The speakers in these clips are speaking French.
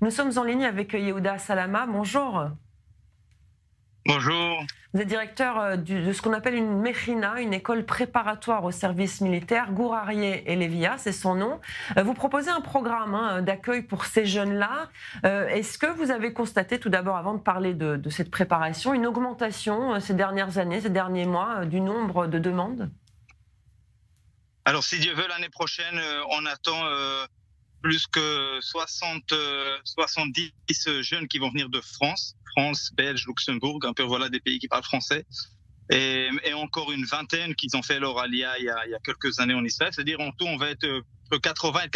Nous sommes en ligne avec Yehuda Salama. Bonjour. Bonjour. Vous êtes directeur de ce qu'on appelle une Mechina, une école préparatoire au service militaire. Gur Aryeh Elevia, c'est son nom. Vous proposez un programme d'accueil pour ces jeunes-là. Est-ce que vous avez constaté, tout d'abord, avant de parler de cette préparation, une augmentation ces dernières années, ces derniers mois, du nombre de demandes? Alors, si Dieu veut, l'année prochaine, on attend plus que 70 jeunes qui vont venir de France, Belge, Luxembourg, un peu voilà des pays qui parlent français, et encore une vingtaine qui ont fait leur alia il y a quelques années en Israël. C'est-à-dire en tout, on va être entre 80 et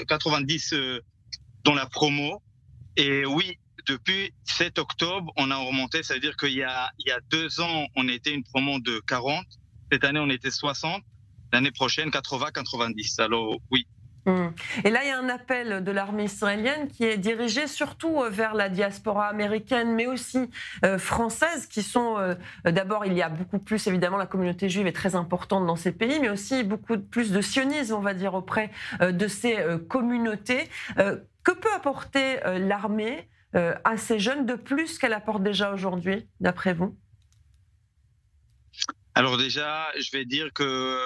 90 dans la promo. Et oui, depuis 7 octobre, on a remonté. C'est-à-dire qu'il y a 2 ans, on était une promo de 40. Cette année, on était 60. L'année prochaine, 80-90. Alors oui. Et là, il y a un appel de l'armée israélienne qui est dirigé surtout vers la diaspora américaine, mais aussi française, qui sont... D'abord, il y a beaucoup plus, évidemment, la communauté juive est très importante dans ces pays, mais aussi beaucoup plus de sionisme, on va dire, auprès de ces communautés. Que peut apporter l'armée à ces jeunes de plus qu'elle apporte déjà aujourd'hui, d'après vous? Alors déjà, je vais dire que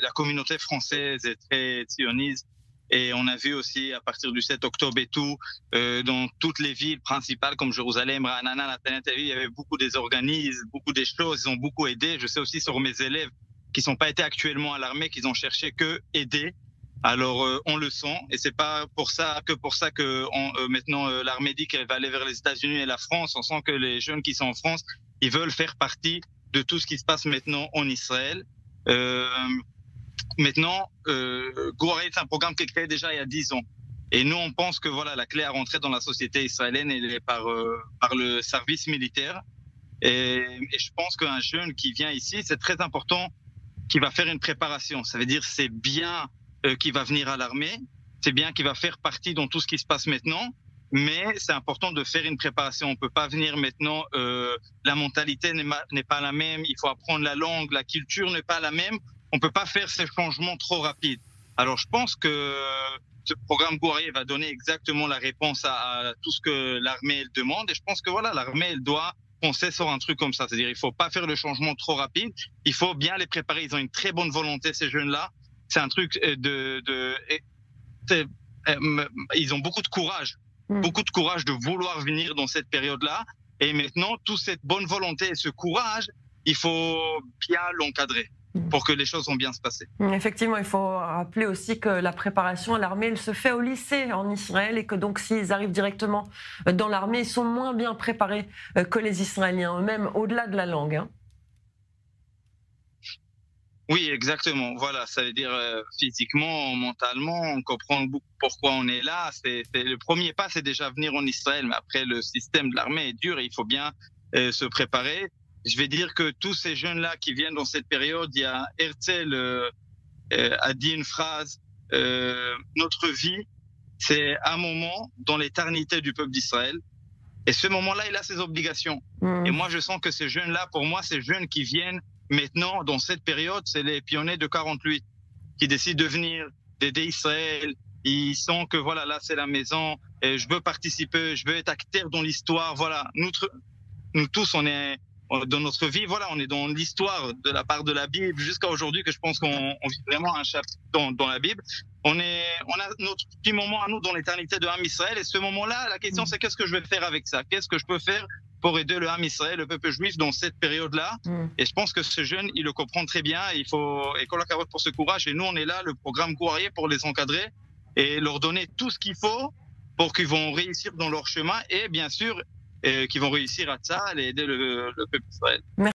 la communauté française est très sioniste, et on a vu aussi à partir du 7 octobre et tout, dans toutes les villes principales comme Jérusalem, Ra'anana, Nathalie, il y avait beaucoup des organismes, beaucoup des choses, ils ont beaucoup aidé. Je sais aussi sur mes élèves qui sont pas été actuellement à l'armée, qu'ils ont cherché que aider. Alors on le sent, et c'est pas pour ça que maintenant l'armée dit qu'elle va aller vers les États-Unis et la France. On sent que les jeunes qui sont en France, ils veulent faire partie de tout ce qui se passe maintenant en Israël. Maintenant, Gur Aryeh, c'est un programme qui est créé déjà il y a 10 ans. Et nous, on pense que voilà, la clé à rentrer dans la société israélienne, elle est par le service militaire. Et je pense qu'un jeune qui vient ici, c'est très important qu'il va faire une préparation. Ça veut dire c'est bien qu'il va venir à l'armée, c'est bien qu'il va faire partie dans tout ce qui se passe maintenant. Mais c'est important de faire une préparation. On peut pas venir maintenant, la mentalité n'est pas la même, il faut apprendre la langue, la culture n'est pas la même. On peut pas faire ces changements trop rapides. Alors je pense que ce programme Gur Aryeh va donner exactement la réponse à tout ce que l'armée elle demande. Et je pense que voilà, l'armée elle doit penser sur un truc comme ça. C'est-à-dire il faut pas faire le changement trop rapide. Il faut bien les préparer. Ils ont une très bonne volonté, ces jeunes-là. C'est un truc ils ont beaucoup de courage. Beaucoup de courage de vouloir venir dans cette période-là. Et maintenant, toute cette bonne volonté et ce courage, il faut bien l'encadrer pour que les choses vont bien se passer. Effectivement, il faut rappeler aussi que la préparation à l'armée, elle se fait au lycée en Israël, et que donc s'ils arrivent directement dans l'armée, ils sont moins bien préparés que les Israéliens eux-mêmes, au-delà de la langue. Oui, exactement. Voilà, ça veut dire physiquement, mentalement, on comprend pourquoi on est là. C'est le premier pas, c'est déjà venir en Israël. Mais après, le système de l'armée est dur et il faut bien se préparer. Je vais dire que tous ces jeunes-là qui viennent dans cette période, il y a Herzl a dit une phrase, notre vie, c'est un moment dans l'éternité du peuple d'Israël. Et ce moment-là, il a ses obligations. Et moi, je sens que ces jeunes-là, pour moi, ces jeunes qui viennent maintenant, dans cette période, c'est les pionniers de 48 qui décident de venir, d'aider Israël. Ils sentent que voilà, là, c'est la maison, et je veux participer, je veux être acteur dans l'histoire. Voilà, nous tous, on est dans notre vie, voilà, on est dans l'histoire de la part de la Bible jusqu'à aujourd'hui, que je pense qu'on vit vraiment un chapitre dans la Bible. On a notre petit moment à nous dans l'éternité de Ham Israël, et ce moment-là, la question c'est qu'est-ce que je vais faire avec ça? Qu'est-ce que je peux faire pour aider le Ham Israël, le peuple juif, dans cette période-là? Et je pense que ce jeune, il le comprend très bien. Il faut école à carotte pour ce courage. Et nous, on est là, le programme Gur Aryeh, pour les encadrer et leur donner tout ce qu'il faut pour qu'ils vont réussir dans leur chemin, et bien sûr, qu'ils vont réussir à ça et aider le peuple d'Israël.